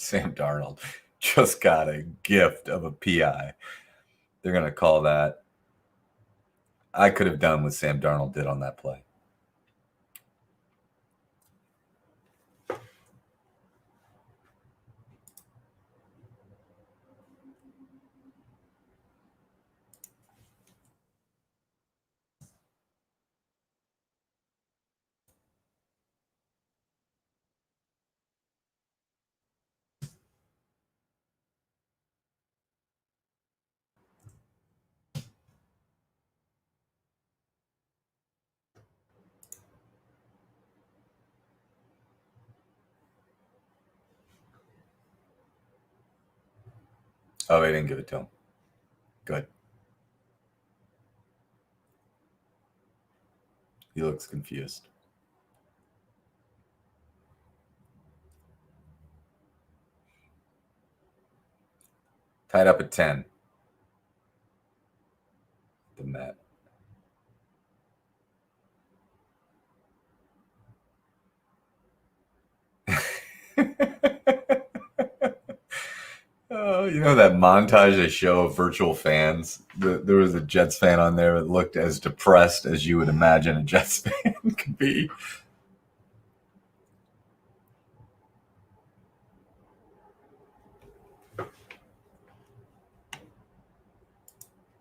Sam Darnold just got a gift of a PI. They're going to call that. I could have done what Sam Darnold did on that play. Oh, they didn't give it to him. Good. He looks confused. Tied up at 10. The Met. Oh, you know that montage they show of virtual fans? There was a Jets fan on there that looked as depressed as you would imagine a Jets fan could be.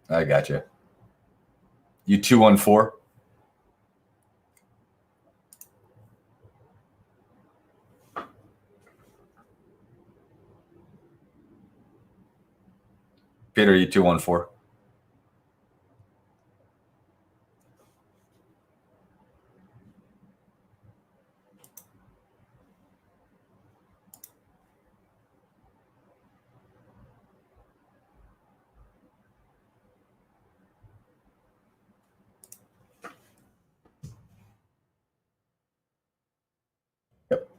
I got you. You 214? Peter, you 214? Yep.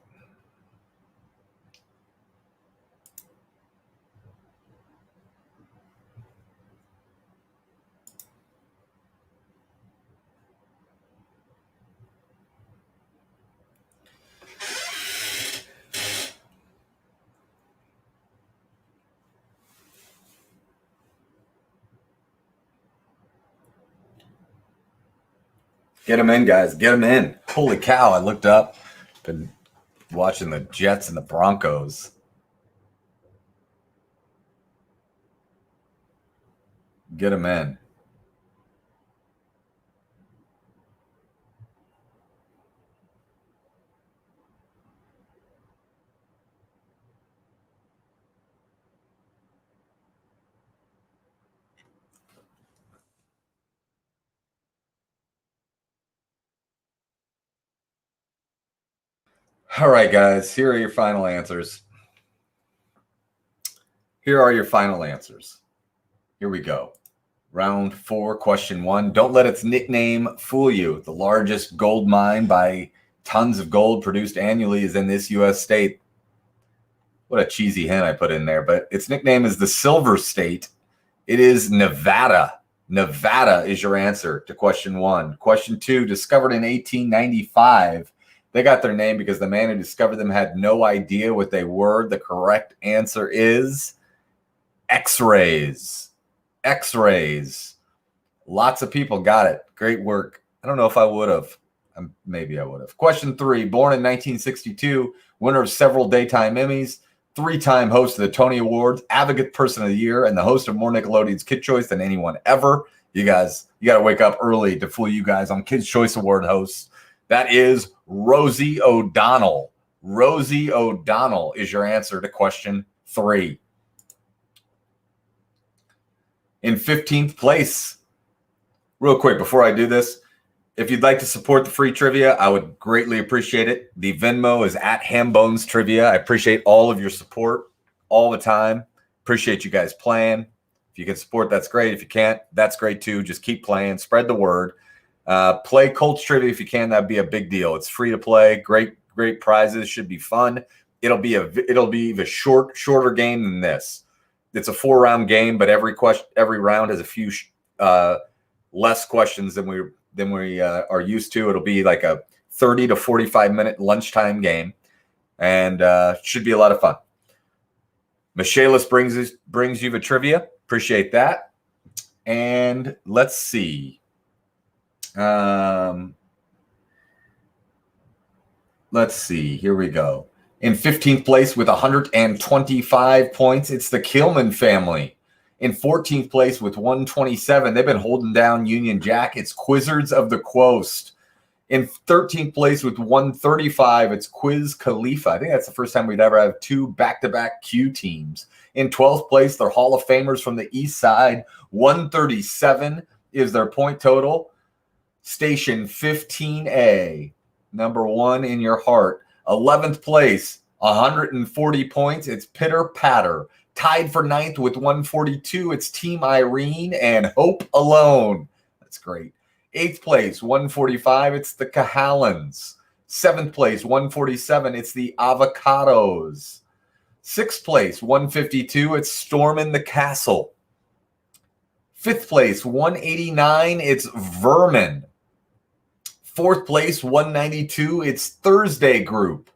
Get him in, guys. Get him in. Holy cow, I looked up. Been watching the Jets and the Broncos. Get him in. All right, guys. Here are your final answers. Here are your final answers. Here we go. Round 4, question 1. Don't let its nickname fool you. The largest gold mine by tons of gold produced annually is in this U.S. state. What a cheesy hint I put in there, but its nickname is the Silver State. It is Nevada. Nevada is your answer to question 1. Question 2, discovered in 1895. They got their name because the man who discovered them had no idea what they were. The correct answer is X-rays. X-rays. Lots of people got it. Great work. I don't know if I would have. Maybe I would have. Question 3, born in 1962, winner of several daytime Emmys, 3-time host of the Tony Awards, advocate person of the year, and the host of more Nickelodeon's Kid Choice than anyone ever. You guys, you got to wake up early to fool you guys on Kids Choice Award hosts. That is Rosie O'Donnell. Rosie O'Donnell is your answer to question 3. In 15th place, real quick before I do this, if you'd like to support the free trivia, I would greatly appreciate it. The Venmo is at Hambones Trivia. I appreciate all of your support all the time. Appreciate you guys playing. If you can support, that's great. If you can't, that's great too. Just keep playing. Spread the word. Play Colts Trivia if you can. That'd be a big deal. It's free to play. Great prizes. Should be fun. It'll be a shorter game than this. It's a 4-round game, but every round has a few less questions than we are used to. It'll be like a 30 to 45 minute lunchtime game, and should be a lot of fun. Michaelis brings you the trivia. Appreciate that. And let's see. Let's see. Here we go. In 15th place with 125 points, it's the Kilman family. In 14th place with 127, they've been holding down Union Jack. It's Quizzards of the Quost. In 13th place with 135, it's Quiz Khalifa. I think that's the first time we'd ever have two back-to-back Q teams. In 12th place, they're Hall of Famers from the East Side. 137 is their point total. Station 15A, number one in your heart. 11th place, 140 points. It's Pitter Patter. Tied for 9th with 142, it's Team Irene and Hope Alone. That's great. 8th place, 145, it's the Cahallans. 7th place, 147, it's the Avocados. 6th place, 152, it's Stormin' the Castle. 5th place, 189, it's Vermin. 4th place, 192, it's Thursday Group.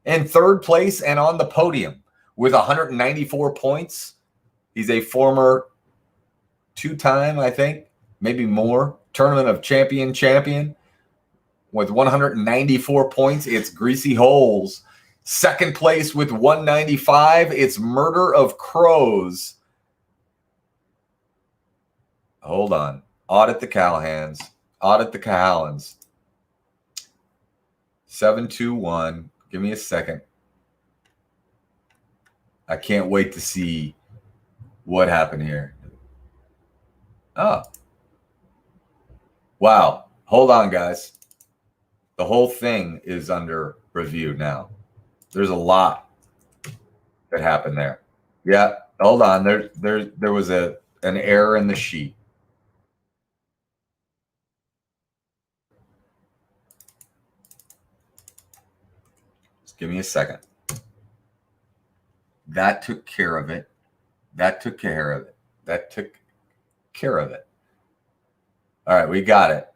And 3rd place and on the podium with 194 points, he's a former two-time, I think, maybe more, Tournament of champion with 194 points. It's Greasy Holes. 2nd place with 195. It's Murder of Crows. Hold on. Audit the Callahans. 721. Give me a second. I can't wait to see what happened here. Oh. Wow. Hold on, guys. The whole thing is under review now. There's a lot that happened there. Yeah. Hold on. There was an error in the sheet. Just give me a second. That took care of it. All right, we got it.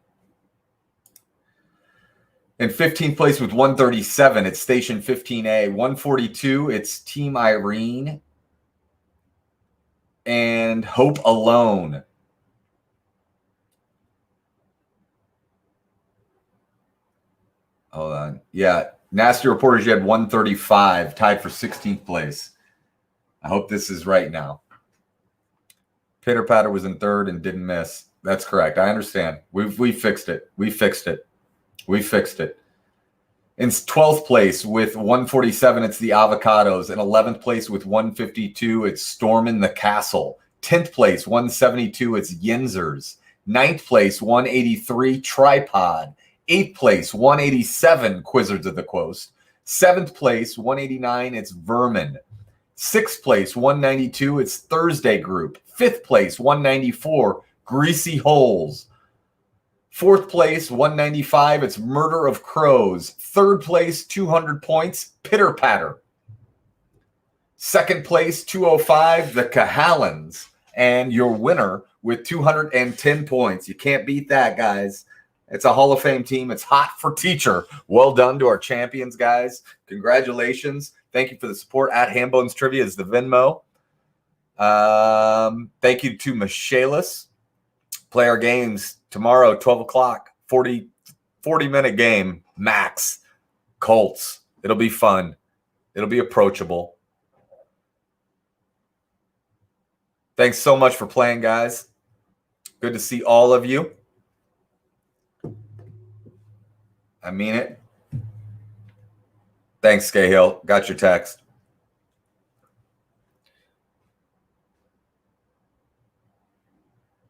In 15th place with 137, it's Station 15A. 142, it's Team Irene and Hope Alone. Hold on. Yeah, Nasty Reporters, you had 135, tied for 16th place. I hope this is right now. Pitter Patter was in 3rd and didn't miss. That's correct. I understand. We fixed it. We fixed it. In 12th place with 147, it's the Avocados. In 11th place with 152, it's Stormin' the Castle. 10th place, 172, it's Yinzers. 9th place, 183, Tripod. 8th place, 187, Quizzards of the Quost. 7th place, 189, it's Vermin. 6th place, 192, it's Thursday Group. 5th place, 194, Greasy Holes. 4th place, 195, it's Murder of Crows. 3rd place, 200 points, Pitter Patter. 2nd place, 205, the Cahallans. And your winner with 210 points. You can't beat that, guys. It's a Hall of Fame team. It's hot for teacher. Well done to our champions, guys. Congratulations. Thank you for the support. At Hambones Trivia is the Venmo. Thank you to Michaelis. Play our games tomorrow, 12 o'clock, 40-minute game, max. Colts. It'll be fun. It'll be approachable. Thanks so much for playing, guys. Good to see all of you. I mean it. Thanks, Scahill. Got your text.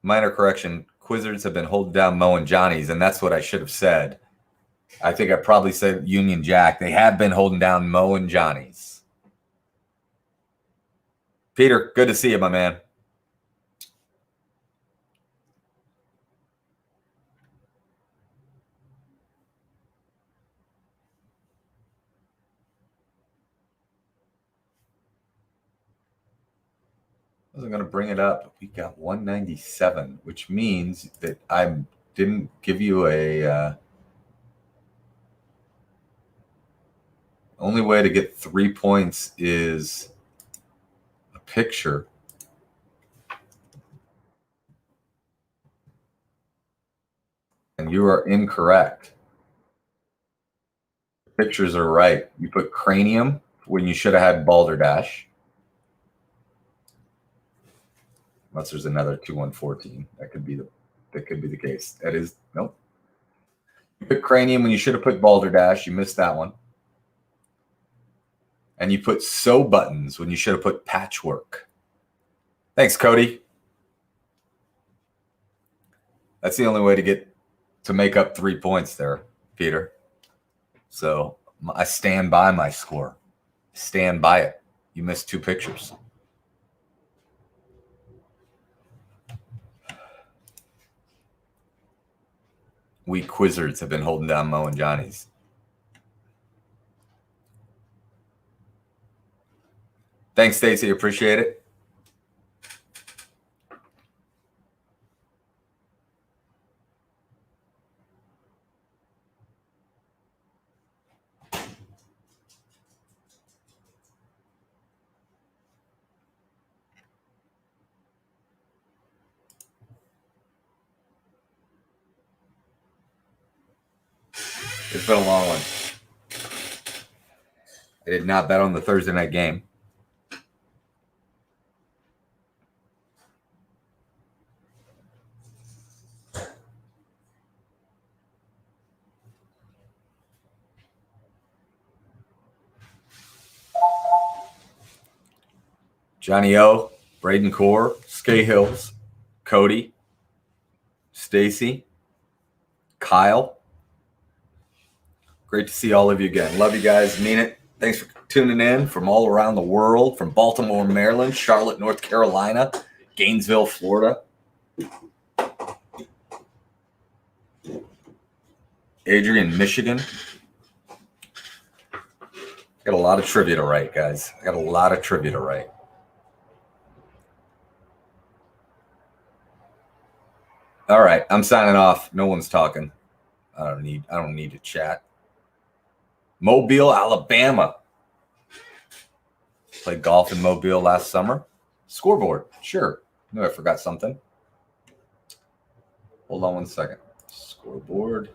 Minor correction. Quizzards have been holding down Mo and Johnny's, and that's what I should have said. I think I probably said Union Jack. They have been holding down Mo and Johnny's. Peter, good to see you, my man. I wasn't going to bring it up. We got 197, which means that I didn't give you a only way to get 3 points is picture. And you are incorrect. Pictures are right. You put cranium when you should have had balderdash. Unless there's another 2-1-14. That could be the case. That is nope. You put cranium when you should have put balderdash. You missed that one. And you put sew buttons when you should have put patchwork. Thanks, Cody. That's the only way to make up 3 points there, Peter. So I stand by my score. Stand by it. You missed 2 pictures. We Quizzards have been holding down Mo and Johnny's. Thanks, Stacy. Appreciate it. It's been a long one. I did not bet on the Thursday night game. Johnny O, Braden Core, Skay Hills, Cody, Stacy, Kyle. Great to see all of you again. Love you guys. Mean it. Thanks for tuning in from all around the world, from Baltimore, Maryland, Charlotte, North Carolina, Gainesville, Florida. Adrian, Michigan. Got a lot of trivia to write, guys. I got a lot of trivia to write. All right, I'm signing off. No one's talking. I don't need to chat. Mobile, Alabama. Played golf in Mobile last summer. Scoreboard. Sure. No, I forgot something. Hold on 1 second. Scoreboard.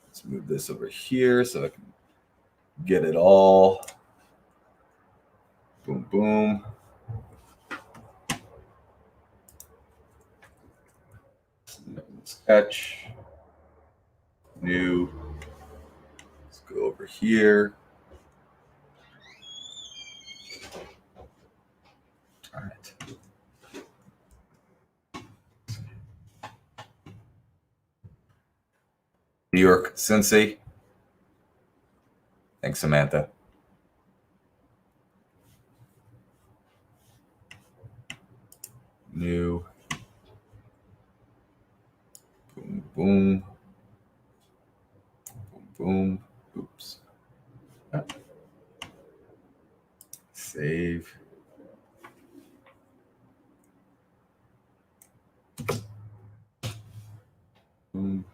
Let's move this over here so I can get it all. Boom, boom. Sketch. New. Let's go over here. All right. New York, Cincy. Thanks, Samantha. New. Boom, boom. Boom, boom. Oops. Save. Boom.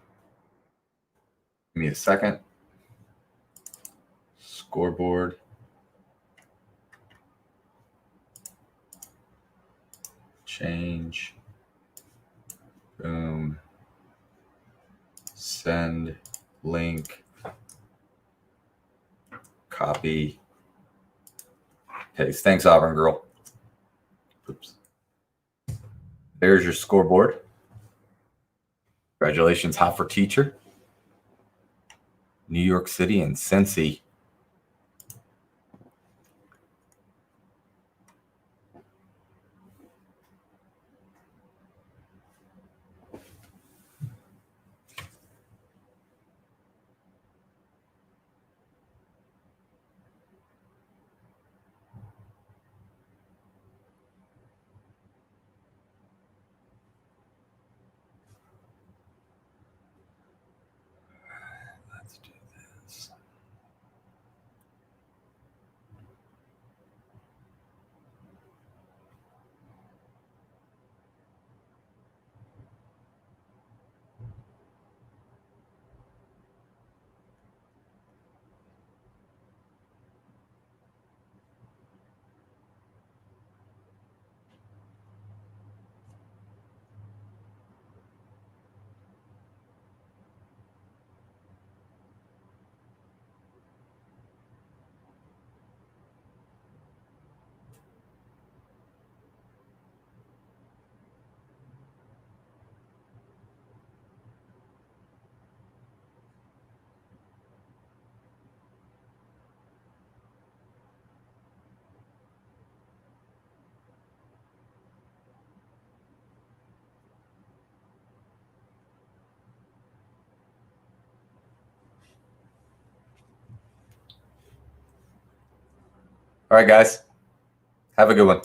Give me a second. Scoreboard. Change. Boom. Send. Link. Copy. Paste. Thanks, Auburn girl. Oops. There's your scoreboard. Congratulations, Hot for Teacher. New York City and Cincy. Let's do this. All right, guys. Have a good one.